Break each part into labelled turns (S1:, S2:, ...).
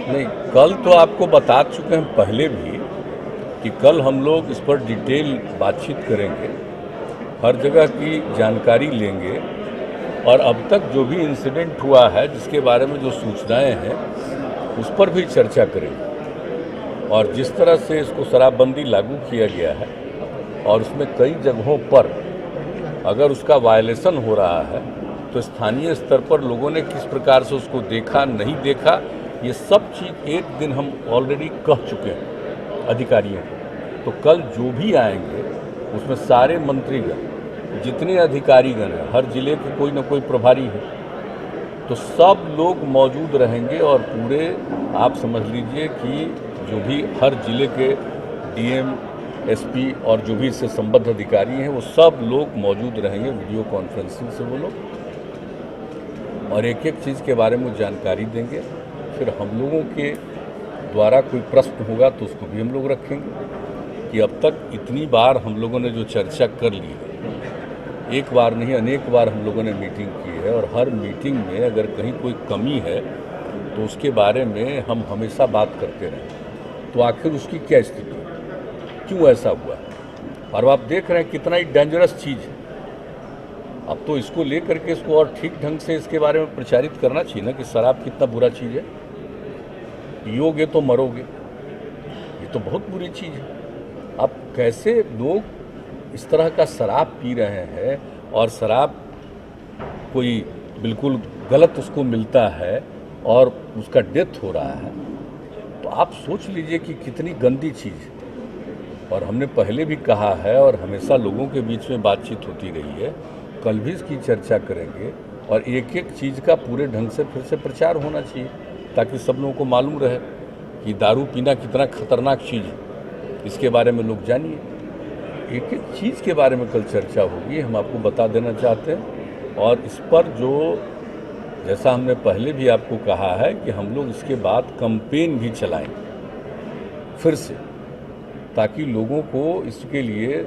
S1: नहीं, कल तो आपको बता चुके हैं पहले भी कि कल हम लोग इस पर डिटेल बातचीत करेंगे, हर जगह की जानकारी लेंगे और अब तक जो भी इंसिडेंट हुआ है, जिसके बारे में जो सूचनाएं हैं, उस पर भी चर्चा करेंगे। और जिस तरह से इसको शराबबंदी लागू किया गया है और उसमें कई जगहों पर अगर उसका वायलेशन हो रहा है तो स्थानीय स्तर पर लोगों ने किस प्रकार से उसको देखा, नहीं देखा, ये सब चीज़ एक दिन हम ऑलरेडी कह चुके हैं अधिकारियों को। तो कल जो भी आएंगे उसमें सारे मंत्रीगण, जितने अधिकारीगण हैं, हर जिले के कोई ना कोई प्रभारी है, तो सब लोग मौजूद रहेंगे और पूरे आप समझ लीजिए कि जो भी हर जिले के डीएम, एसपी और जो भी इससे संबद्ध अधिकारी हैं वो सब लोग मौजूद रहेंगे वीडियो कॉन्फ्रेंसिंग से वो लोग, और एक एक चीज़ के बारे में जानकारी देंगे। फिर हम लोगों के द्वारा कोई प्रश्न होगा तो उसको भी हम लोग रखेंगे कि अब तक इतनी बार हम लोगों ने जो चर्चा कर ली है, एक बार नहीं अनेक बार हम लोगों ने मीटिंग की है और हर मीटिंग में अगर कहीं कोई कमी है तो उसके बारे में हम हमेशा बात करते रहे। तो आखिर उसकी क्या स्थिति है, क्यों ऐसा हुआ है, और आप देख रहे हैं कितना ही डेंजरस चीज़ है। अब तो इसको लेकर के इसको और ठीक ढंग से इसके बारे में प्रचारित करना चाहिए ना कि शराब कितना बुरा चीज़ है, पियोगे तो मरोगे, ये तो बहुत बुरी चीज़ है। अब कैसे लोग इस तरह का शराब पी रहे हैं और शराब कोई बिल्कुल गलत उसको मिलता है और उसका डेथ हो रहा है, तो आप सोच लीजिए कि कितनी गंदी चीज़ है। और हमने पहले भी कहा है और हमेशा लोगों के बीच में बातचीत होती रही है, कल भी इसकी चर्चा करेंगे और एक एक चीज़ का पूरे ढंग से फिर से प्रचार होना चाहिए ताकि सब लोगों को मालूम रहे कि दारू पीना कितना खतरनाक चीज़ है, इसके बारे में लोग जानिए। एक एक चीज़ के बारे में कल चर्चा होगी, हम आपको बता देना चाहते हैं। और इस पर जो जैसा हमने पहले भी आपको कहा है कि हम लोग इसके बाद कैंपेन भी चलाएंगे फिर से, ताकि लोगों को इसके लिए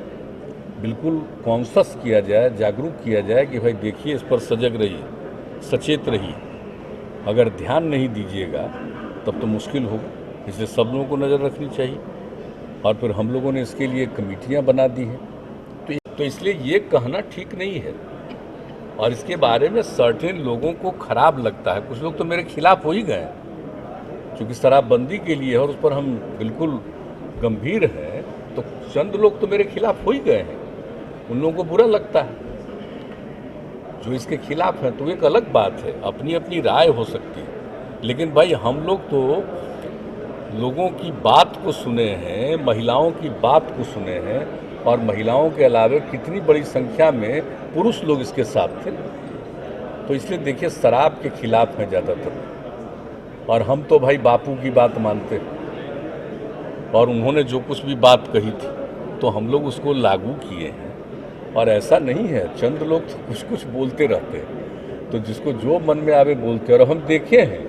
S1: बिल्कुल कॉन्शस किया जाए, जागरूक किया जाए कि भाई देखिए इस पर सजग रहिए, सचेत रहिए। अगर ध्यान नहीं दीजिएगा तब तो मुश्किल होगा, इसलिए सब लोगों को नज़र रखनी चाहिए। और फिर हम लोगों ने इसके लिए कमेटियां बना दी हैं, तो इसलिए ये कहना ठीक नहीं है। और इसके बारे में सर्टेन लोगों को खराब लगता है, कुछ लोग तो मेरे खिलाफ हो ही गए क्योंकि शराबबंदी के लिए और उस पर हम बिल्कुल गंभीर हैं, तो चंद लोग तो मेरे खिलाफ हो ही गए हैं, उन लोगों को बुरा लगता है जो इसके खिलाफ है। तो एक अलग बात है, अपनी अपनी राय हो सकती है, लेकिन भाई हम लोग तो लोगों की बात को सुने हैं, महिलाओं की बात को सुने हैं, और महिलाओं के अलावा कितनी बड़ी संख्या में पुरुष लोग इसके साथ थे। तो इसलिए देखिए शराब के खिलाफ हैं ज़्यादातर, और हम तो भाई बापू की बात मानते हैं और उन्होंने जो कुछ भी बात कही थी तो हम लोग उसको लागू किए हैं। और ऐसा नहीं है, चंद लोग तो कुछ कुछ बोलते रहते हैं, तो जिसको जो मन में आवे बोलते हैं। और हम देखे हैं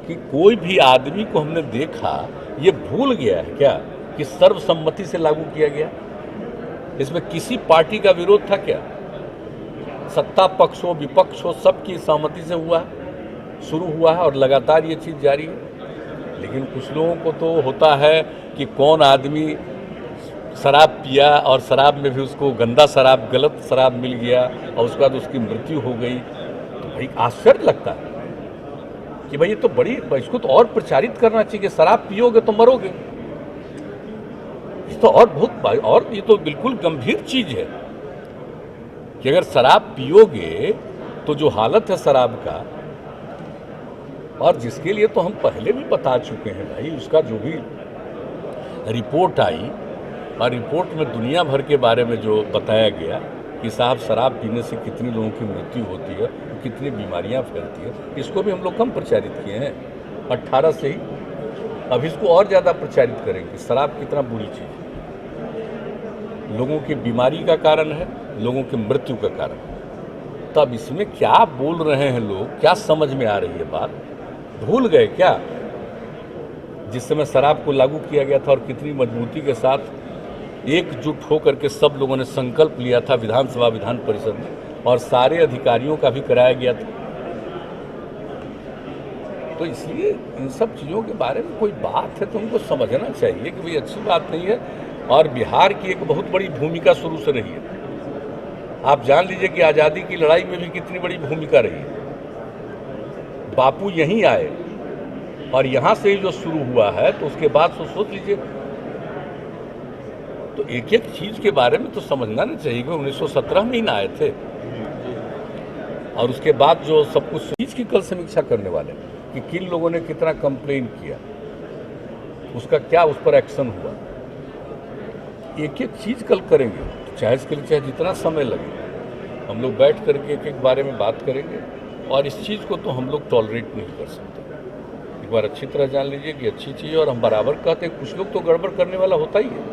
S1: कि कोई भी आदमी को हमने देखा ये भूल गया है क्या कि सर्वसम्मति से लागू किया गया, इसमें किसी पार्टी का विरोध था क्या? सत्ता पक्ष हो विपक्ष हो सबकी सहमति से हुआ, शुरू हुआ है और लगातार ये चीज़ जारी है। लेकिन कुछ लोगों को तो होता है कि कौन आदमी शराब पिया और शराब में भी उसको गंदा शराब, गलत शराब मिल गया और उसके बाद उसकी मृत्यु हो गई, तो भाई आश्चर्य लगता है कि भाई ये तो बड़ी, इसको तो और प्रचारित करना चाहिए कि शराब पियोगे तो मरोगे। ये तो और बहुत, और ये तो बिल्कुल गंभीर चीज़ है कि अगर शराब पियोगे तो जो हालत है शराब का, और जिसके लिए तो हम पहले भी बता चुके हैं भाई, उसका जो भी रिपोर्ट आई और रिपोर्ट में दुनिया भर के बारे में जो बताया गया कि साहब शराब पीने से कितने लोगों की मृत्यु होती है, कितनी बीमारियां फैलती है, इसको भी हम लोग कम प्रचारित किए हैं 18 से ही। अब इसको और ज़्यादा प्रचारित करेंगे, शराब कितना बुरी चीज़ है, लोगों की बीमारी का कारण है, लोगों की मृत्यु का कारण है। तब इसमें क्या बोल रहे हैं लोग, क्या समझ में आ रही है बात? भूल गए क्या जिस समय शराब को लागू किया गया था और कितनी मजबूती के साथ एकजुट होकर के सब लोगों ने संकल्प लिया था विधानसभा विधान परिषद में, और सारे अधिकारियों का भी कराया गया था। तो इसलिए इन सब चीज़ों के बारे में कोई बात है तो उनको समझना चाहिए कि भाई अच्छी बात नहीं है। और बिहार की एक बहुत बड़ी भूमिका शुरू से रही है। आप जान लीजिए कि आज़ादी की लड़ाई में भी कितनी बड़ी भूमिका रही है। बापू यहीं आए और यहाँ से ही जो शुरू हुआ है तो उसके बाद तो सोच लीजिए। तो एक एक चीज़ के बारे में तो समझना नहीं चाहिए कि 1917 में ही ना आए थे। और उसके बाद जो सब कुछ चीज़ की कल समीक्षा करने वाले कि किन लोगों ने कितना कंप्लेन किया, उसका क्या उस पर एक्शन हुआ, एक एक चीज़ कल करेंगे। चाहे इसके लिए चाहे जितना समय लगे, हम लोग बैठ करके एक एक बारे में बात करेंगे। और इस चीज़ को तो हम लोग टॉलरेट नहीं कर सकते। एक बार अच्छी तरह जान लीजिए कि अच्छी चीज़ है। और हम बराबर कहते हैं कुछ लोग तो गड़बड़ करने वाला होता ही है,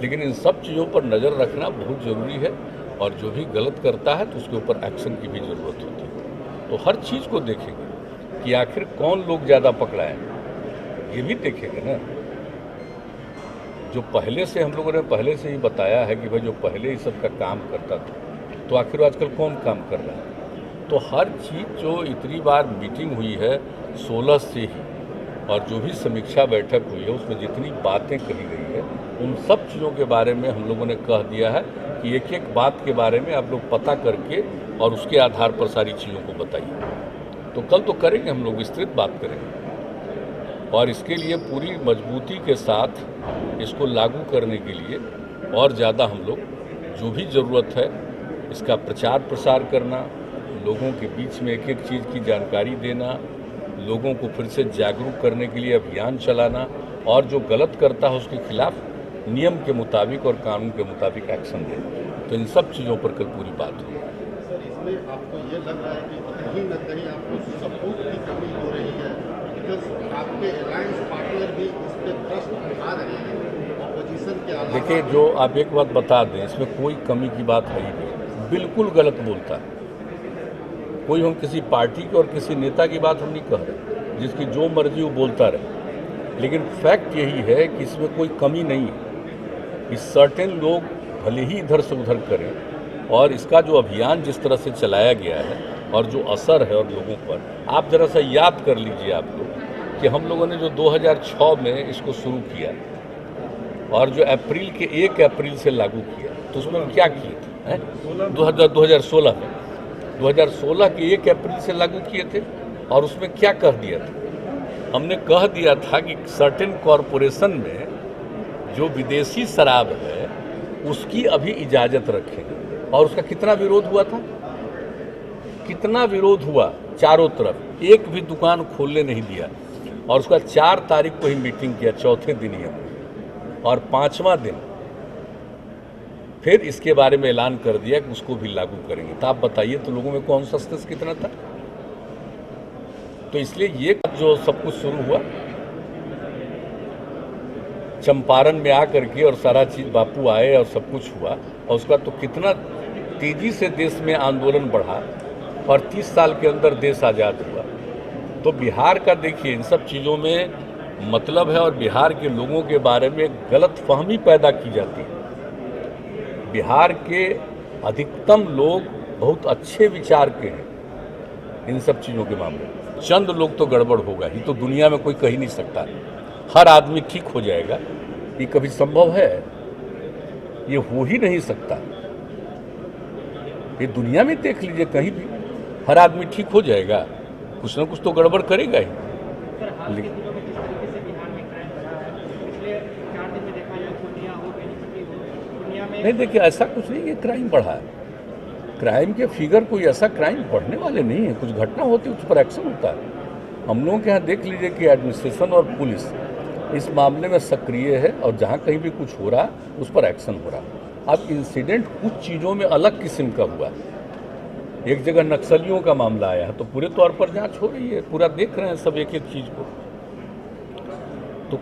S1: लेकिन इन सब चीज़ों पर नज़र रखना बहुत ज़रूरी है। और जो भी गलत करता है तो उसके ऊपर एक्शन की भी ज़रूरत होती है। तो हर चीज़ को देखेंगे कि आखिर कौन लोग ज़्यादा पकड़ा है, ये भी देखेंगे ना। जो पहले से हम लोगों ने पहले से ही बताया है कि भाई जो पहले ही सबका काम करता था, तो आखिर आजकल कौन काम कर रहा है। तो हर चीज़ जो इतनी बार मीटिंग हुई है 16 से ही, और जो भी समीक्षा बैठक हुई है उसमें जितनी बातें कही गई है, उन सब चीज़ों के बारे में हम लोगों ने कह दिया है कि एक एक बात के बारे में आप लोग पता करके और उसके आधार पर सारी चीज़ों को बताइए। तो कल तो करेंगे, हम लोग विस्तृत बात करेंगे और इसके लिए पूरी मजबूती के साथ इसको लागू करने के लिए और ज़्यादा हम लोग जो भी ज़रूरत है इसका प्रचार प्रसार करना, लोगों के बीच में एक एक चीज़ की जानकारी देना, लोगों को फिर से जागरूक करने के लिए अभियान चलाना, और जो गलत करता है उसके खिलाफ नियम के मुताबिक और कानून के मुताबिक एक्शन देना। तो इन सब चीज़ों पर कल पूरी बात होगी।
S2: सर, इसमें आपको ये लग रहा है कि कहीं न कहीं आपको सपोर्ट की कमी हो रही है, बिकॉज आपके अलायंस पार्टनर भी इस पर प्रश्न उठा रहे हैं ऑपोजिशन के अलावा।
S1: देखिए, जो आप एक बात बता दें, इसमें कोई कमी की बात है ही नहीं, बिल्कुल गलत बोलता है कोई। हम किसी पार्टी की और किसी नेता की बात हम नहीं कह रहे, जिसकी जो मर्जी वो बोलता रहे, लेकिन फैक्ट यही है कि इसमें कोई कमी नहीं है। इस सर्टेन लोग भले ही इधर से उधर करें, और इसका जो अभियान जिस तरह से चलाया गया है और जो असर है और लोगों पर, आप ज़रा सा याद कर लीजिए आप लोग कि हम लोगों ने जो 2006 में इसको शुरू किया और जो अप्रैल के 1 अप्रैल से लागू किया, तो उसमें हम क्या किए थे 2016 में 2016 के 1 अप्रैल से लागू किए थे। और उसमें क्या कह दिया था, हमने कह दिया था कि सर्टेन कॉरपोरेशन में जो विदेशी शराब है उसकी अभी इजाज़त रखेंगे। और उसका कितना विरोध हुआ था, कितना विरोध हुआ, चारों तरफ एक भी दुकान खोलने नहीं दिया। और उसका 4 तारीख को ही मीटिंग किया, चौथे दिन ही हमने, और 5वां दिन फिर इसके बारे में ऐलान कर दिया कि उसको भी लागू करेंगे। तो आप बताइए, तो लोगों में कॉन्शसनेस कितना था। तो इसलिए ये जो सब कुछ शुरू हुआ चंपारण में आकर के, और सारा चीज़ बापू आए और सब कुछ हुआ, और उसका तो कितना तेज़ी से देश में आंदोलन बढ़ा और 30 साल के अंदर देश आज़ाद हुआ। तो बिहार का देखिए, इन सब चीज़ों में मतलब है, और बिहार के लोगों के बारे में गलतफहमी पैदा की जाती है। बिहार के अधिकतम लोग बहुत अच्छे विचार के हैं इन सब चीज़ों के मामले में। चंद लोग तो गड़बड़ होगा ही, तो दुनिया में कोई कह ही नहीं सकता हर आदमी ठीक हो जाएगा, ये कभी संभव है? ये हो ही नहीं सकता। ये दुनिया में देख लीजिए, कहीं भी हर आदमी ठीक हो जाएगा, कुछ ना कुछ तो गड़बड़ करेगा ही। नहीं, देखिए, ऐसा कुछ नहीं है क्राइम बढ़ा है। क्राइम के फिगर कोई ऐसा क्राइम बढ़ने वाले नहीं है। कुछ घटना होती है उस पर एक्शन होता है। हम लोगों के यहाँ देख लीजिए कि एडमिनिस्ट्रेशन और पुलिस इस मामले में सक्रिय है, और जहाँ कहीं भी कुछ हो रहा है उस पर एक्शन हो रहा है। अब इंसिडेंट कुछ चीज़ों में अलग किस्म का हुआ, एक जगह नक्सलियों का मामला आया है, तो पूरे तौर पर जांच हो रही है, पूरा देख रहे हैं सब एक एक चीज़ को, तो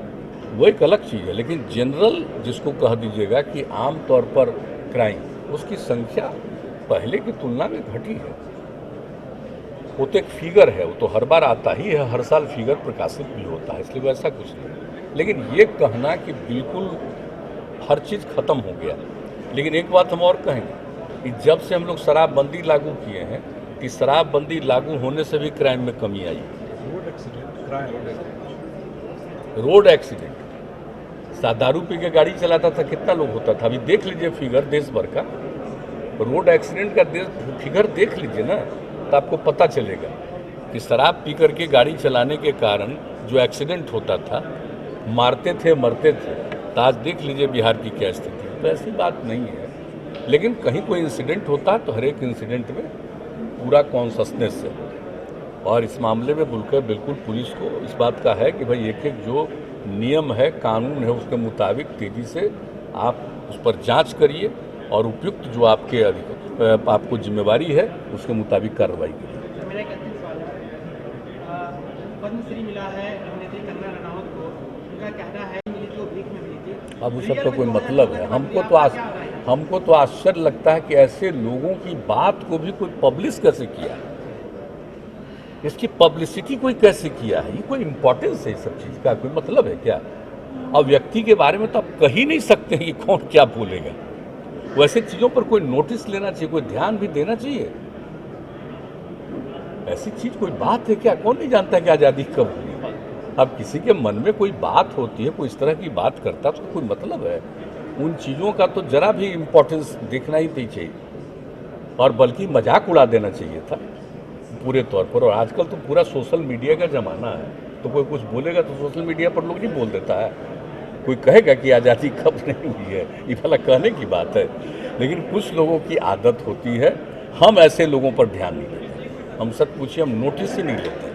S1: वो एक अलग चीज़ है। लेकिन जनरल जिसको कह दीजिएगा कि आम तौर पर क्राइम, उसकी संख्या पहले की तुलना में घटी है। वो तो एक फिगर है, वो तो हर बार आता ही है, हर साल फिगर प्रकाशित भी होता है, इसलिए वैसा कुछ नहीं। लेकिन ये कहना कि बिल्कुल हर चीज़ ख़त्म हो गया, लेकिन एक बात हम और कहेंगे कि जब से हम लोग शराबबंदी लागू किए हैं कि शराबबंदी लागू होने से भी क्राइम में कमी आई। रोड एक्सीडेंट, दारू पी के गाड़ी चलाता था कितना लोग होता था। अभी देख लीजिए फिगर देश भर का, रोड एक्सीडेंट का फिगर देख लीजिए ना, तो आपको पता चलेगा कि शराब पी करके गाड़ी चलाने के कारण जो एक्सीडेंट होता था, मारते थे मरते थे। तो आज देख लीजिए बिहार की क्या स्थिति है। तो ऐसी बात नहीं है, लेकिन कहीं कोई इंसिडेंट होता है तो हर एक इंसिडेंट में पूरा कॉन्शसनेस है। और इस मामले में बिल्कुल पुलिस को इस बात का है कि भाई एक एक जो नियम है, कानून है, उसके मुताबिक तेज़ी से आप उस पर जांच करिए और उपयुक्त जो आपको जिम्मेवारी है उसके मुताबिक कार्रवाई करिए।
S3: मेरा एक अंतिम सवाल है, पद्मश्री मिला है अभिनेत्री कंगना रनावत को, उनका कहना है मिली जो भीख में मिली थी।
S1: अब उस सबका कोई मतलब है? हमको तो आश्चर्य लगता है कि ऐसे लोगों की बात को भी कोई पब्लिश कैसे किया है, इसकी पब्लिसिटी कोई कैसे किया है? ये कोई इम्पोर्टेंस है इस सब चीज़ का? कोई मतलब है क्या? और व्यक्ति के बारे में तो आप कह ही नहीं सकते कि कौन क्या बोलेगा। वैसे चीज़ों पर कोई नोटिस लेना चाहिए, कोई ध्यान भी देना चाहिए। ऐसी चीज़ कोई बात है क्या? कौन नहीं जानता कि आज़ादी कब हुई? अब किसी के मन में कोई बात होती है, कोई इस तरह की बात करता है, तो कोई मतलब है? उन चीज़ों का तो जरा भी इम्पोर्टेंस देखना ही नहीं चाहिए, और बल्कि मजाक उड़ा देना चाहिए था पूरे तौर पर। और आजकल तो पूरा सोशल मीडिया का ज़माना है, तो कोई कुछ बोलेगा तो सोशल मीडिया पर लोग नहीं बोल देता है। कोई कहेगा कि आज़ादी कब नहीं हुई है, ये भला कहने की बात है। लेकिन कुछ लोगों की आदत होती है, हम ऐसे लोगों पर ध्यान नहीं देते। हम सच पूछिए, हम नोटिस ही नहीं लेते।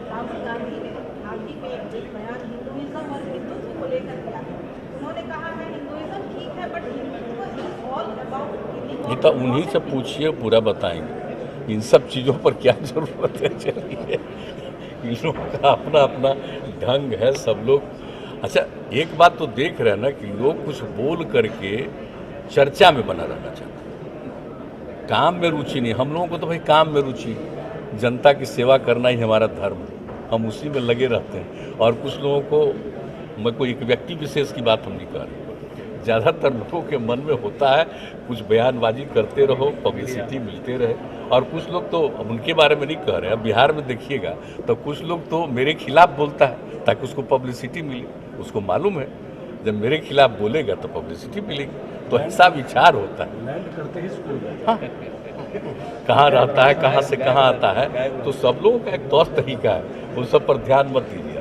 S4: राहुल गांधी ने हाल ही में एक बयान हिंदुइज्म और हिंदुत्व को लेकर दिया। उन्होंने कहा है हिंदुइज्म ठीक है but Hindutva is all about.
S1: ये तो उन्हीं से पूछिए, पूरा बताएंगे। इन सब चीज़ों पर क्या ज़रूरत है? चलिए, इन लोगों का अपना अपना ढंग है, सब लोग। अच्छा, एक बात तो देख रहे हैं ना कि लोग कुछ बोल करके चर्चा में बना रहना चाहते हैं, काम में रुचि नहीं। हम लोगों को तो भाई काम में रुचि, जनता की सेवा करना ही हमारा धर्म है, हम उसी में लगे रहते हैं। और कुछ लोगों को, मैं कोई एक व्यक्ति विशेष की बात हम नहीं कर रहे, ज़्यादातर लोगों के मन में होता है कुछ बयानबाजी करते रहो, पब्लिसिटी मिलते रहे। और कुछ लोग तो, अब उनके बारे में नहीं कह रहे, अब बिहार में देखिएगा तो कुछ लोग तो मेरे खिलाफ बोलता है ताकि उसको पब्लिसिटी मिले। उसको मालूम है जब मेरे खिलाफ बोलेगा तो पब्लिसिटी मिलेगी। तो ऐसा विचार होता है। हाँ, कहाँ रहता है, कहाँ से कहाँ आता है, तो सब लोगों का एक तौर तरीका है, उन सब पर ध्यान मत दीजिए।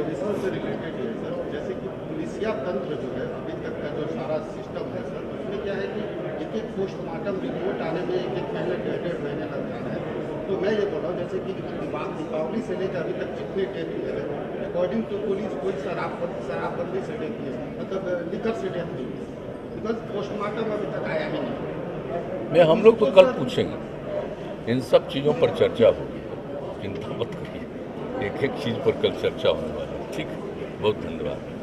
S2: इससे रिलेटेड है सर, जैसे कि पुलिसिया तंत्र जो है अभी तक का जो सारा सिस्टम है सर, उसमें क्या है कि एक एक पोस्टमार्टम रिपोर्ट आने में एक महीने 1.5 महीने लग जाता है। तो मैं ये बोल रहा हूँ जैसे कि दीपावली से लेकर अभी तक जितने डेथ हुए हैं, अकॉर्डिंग टू पुलिस कोई शराबबंदी से डेथ हुई, मतलब लिकर से डेथ हुई, बिकॉज पोस्टमार्टम अभी तक आया ही नहीं।
S1: हम लोग तो कल पूछेंगे, इन सब चीज़ों पर चर्चा होगी, चिंता मत करिए। एक एक चीज़ पर कल चर्चा होने वाली है। ठीक, बहुत धन्यवाद।